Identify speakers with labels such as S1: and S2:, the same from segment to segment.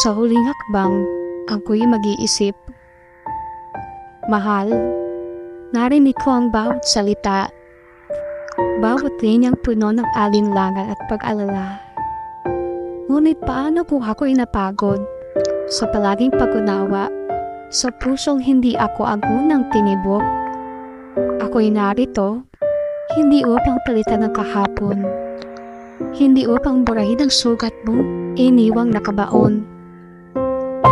S1: Sa huling hakbang, ako'y mag-iisip. Mahal, narinig ko ang bawat salita, bawat linyang puno ng alinlangan at pag-alala. Ngunit paano kung ako'y napagod sa palaging pag-unawa, sa pusong hindi ako agunang tinibok? Ako'y narito, hindi upang palitan ng kahapon, hindi upang burahin ang sugat mo, iniwang nakabaon.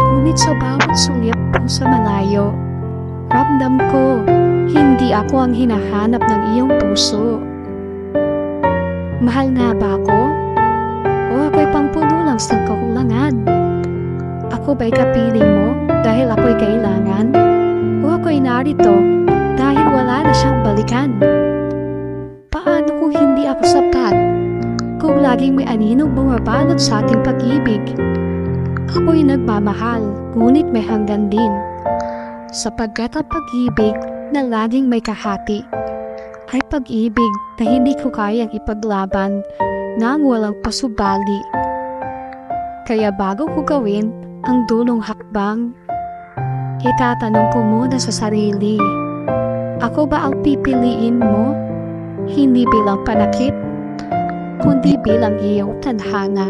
S1: Ngunit sa bawat sulyap ko sa malayo, ramdam ko, hindi ako ang hinahanap ng iyong puso. Mahal nga ba ako? O ako'y pampuno lang sa kakulangan? Ako ba'y kapiling mo dahil ako'y kailangan? O ako'y narito dahil wala na siyang balikan? Paano kung hindi ako sapat? Kung laging may aninong bumabalot sa ating pag-ibig? Ako'y nagmamahal, ngunit may hanggan din. Sapagkat ang pag-ibig na laging may kahati ay pag-ibig na hindi ko kayang ipaglaban nang walang pasubali. Kaya bago ko gawin ang dulong hakbang, itatanong ko muna sa sarili, ako ba ang pipiliin mo? Hindi bilang panakip, kundi bilang iyong tadhana.